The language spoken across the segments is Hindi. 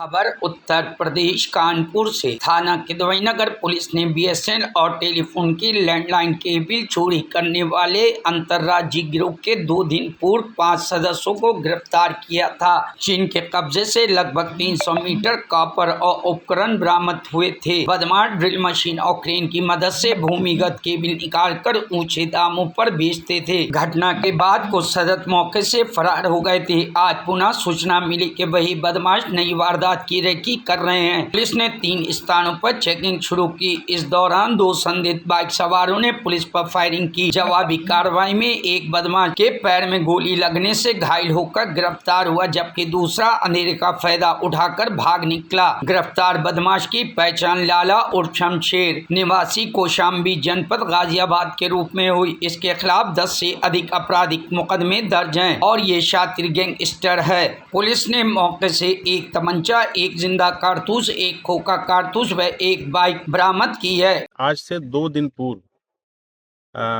खबर उत्तर प्रदेश कानपुर से। थाना किदवई नगर पुलिस ने बीएसएनएल और टेलीफोन की लैंडलाइन केबल चोरी करने वाले अंतर्राज्यीय गिरोह के 2 दिन पूर्व 5 सदस्यों को गिरफ्तार किया था, जिनके कब्जे से लगभग 300 मीटर कॉपर और उपकरण बरामद हुए थे। बदमाश ड्रिल मशीन और क्रेन की मदद से भूमिगत केबल निकालकर ऊंचे दामों पर बेचते थे। घटना के बाद कुछ सदस्य मौके से फरार हो गए थे। आज पुनः सूचना मिली कि वही बदमाश नई वारदात की रेकी कर रहे हैं। पुलिस ने 3 स्थानों पर चेकिंग शुरू की। इस दौरान 2 संदिग्ध बाइक सवारों ने पुलिस पर फायरिंग की। जवाबी कार्रवाई में एक बदमाश के पैर में गोली लगने से घायल होकर गिरफ्तार हुआ, जबकि दूसरा अंधेरे का फायदा उठाकर भाग निकला। गिरफ्तार बदमाश की पहचान लाला उर्फ शमशेर निवासी कौशाम्बी जनपद गाजियाबाद के रूप में हुई। इसके खिलाफ 10 से अधिक आपराधिक मुकदमे दर्ज हैं और ये शातिर गैंगस्टर है। पुलिस ने मौके से एक तमंचा, एक जिंदा कारतूस, एक खोखा कारतूस व एक बाइक बरामद की है। आज से 2 दिन पूर्व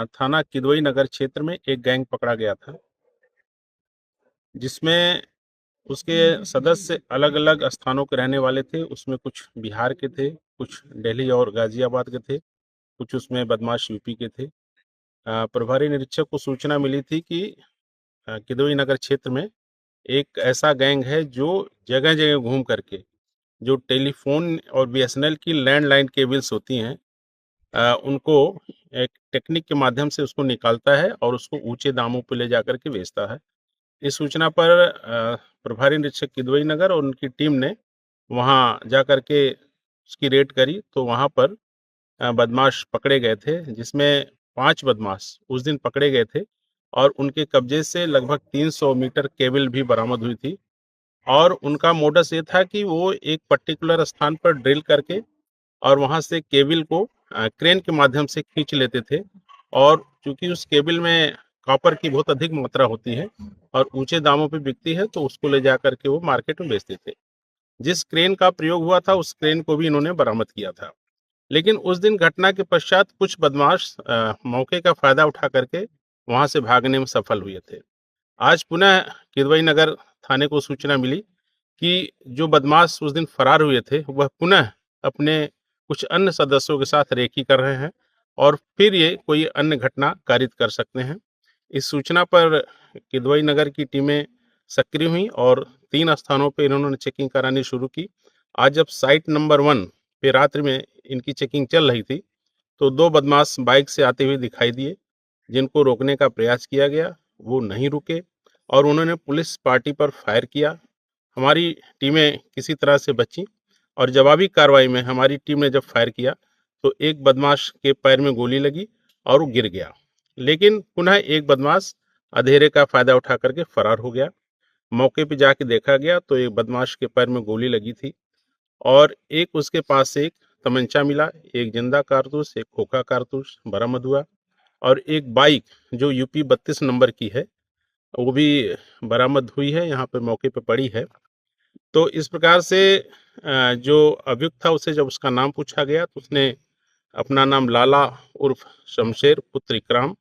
थाना किदवई नगर क्षेत्र में एक गैंग पकड़ा गया था, जिसमें उसके सदस्य अलग अलग स्थानों के रहने वाले थे। उसमें कुछ बिहार के थे, कुछ दिल्ली और गाजियाबाद के थे, कुछ उसमें बदमाश यूपी के थे। प्रभारी निरीक्षक को सूचना मिली थी कि किदवई नगर क्षेत्र में एक ऐसा गैंग है जो जगह जगह घूम करके जो टेलीफोन और बीएसएनएल की लैंडलाइन केबल्स होती हैं, उनको एक टेक्निक के माध्यम से उसको निकालता है और उसको ऊंचे दामों पर ले जाकर के बेचता है। इस सूचना पर प्रभारी निरीक्षक किदवई नगर और उनकी टीम ने वहां जाकर के उसकी रेड करी, तो वहां पर बदमाश पकड़े गए थे, जिसमें 5 बदमाश उस दिन पकड़े गए थे और उनके कब्जे से लगभग 300 मीटर केबल भी बरामद हुई थी। और उनका मोडस ये था कि वो एक पर्टिकुलर स्थान पर ड्रिल करके और वहां से केबल को क्रेन के माध्यम से खींच लेते थे, और चूंकि उस केबल में कॉपर की बहुत अधिक मात्रा होती है और ऊंचे दामों पे बिकती है, तो उसको ले जाकर के वो मार्केट में बेचते थे। जिस क्रेन का प्रयोग हुआ था उस क्रेन को भी इन्होंने बरामद किया था। लेकिन उस दिन घटना के पश्चात कुछ बदमाश मौके का फायदा उठा करके वहां से भागने में सफल हुए थे। आज पुनः किदवई नगर थाने को सूचना मिली कि जो बदमाश उस दिन फरार हुए थे वह पुनः अपने कुछ अन्य सदस्यों के साथ रेकी कर रहे हैं और फिर ये कोई अन्य घटना कारित कर सकते हैं। इस सूचना पर किदवई नगर की टीमें सक्रिय हुई और 3 स्थानों पर इन्होंने चेकिंग करानी शुरू की। आज जब साइट नंबर 1 पे रात्रि में इनकी चेकिंग चल रही थी, तो 2 बदमाश बाइक से आते हुए दिखाई दिए, जिनको रोकने का प्रयास किया गया। वो नहीं रुके और उन्होंने पुलिस पार्टी पर फायर किया। हमारी टीमें किसी तरह से बची और जवाबी कार्रवाई में हमारी टीम ने जब फायर किया तो एक बदमाश के पैर में गोली लगी और वो गिर गया। लेकिन पुनः एक बदमाश अंधेरे का फायदा उठा करके फरार हो गया। मौके पे जाके देखा गया तो एक बदमाश के पैर में गोली लगी थी और एक उसके पास से एक तमंचा मिला, एक जिंदा कारतूस, एक खोखा कारतूस बरामद हुआ और एक बाइक जो यूपी 32 नंबर की है वो भी बरामद हुई है, यहाँ पे मौके पे पड़ी है। तो इस प्रकार से जो अभियुक्त था उसे जब उसका नाम पूछा गया तो उसने अपना नाम लाला उर्फ शमशेर पुत्र इकराम,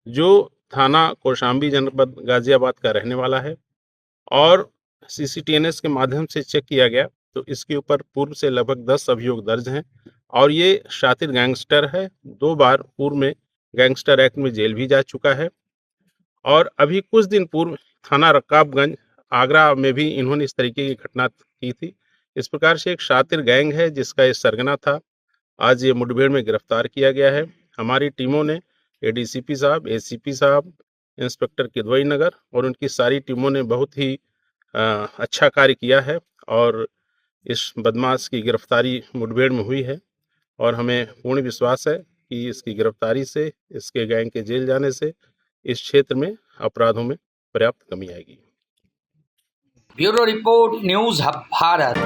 जो थाना कौशाम्बी जनपद गाजियाबाद का रहने वाला है, और सीसीटीएनएस के माध्यम से चेक किया गया तो इसके ऊपर पूर्व से लगभग 10 अभियोग दर्ज हैं और ये शातिर गैंगस्टर है। 2 बार पूर्व में गैंगस्टर एक्ट में जेल भी जा चुका है और अभी कुछ दिन पूर्व थाना रकाबगंज आगरा में भी इन्होंने इस तरीके की घटना की थी। इस प्रकार से एक शातिर गैंग है जिसका ये सरगना था। आज ये मुठभेड़ में गिरफ्तार किया गया है। हमारी टीमों ने एडीसीपी साहब, एसीपी साहब, इंस्पेक्टर किदवई नगर और उनकी सारी टीमों ने बहुत ही अच्छा कार्य किया है और इस बदमाश की गिरफ्तारी मुठभेड़ में हुई है और हमें पूर्ण विश्वास है कि इसकी गिरफ्तारी से, इसके गैंग के जेल जाने से इस क्षेत्र में अपराधों में पर्याप्त कमी आएगी। Bureau report, news hub Bharat.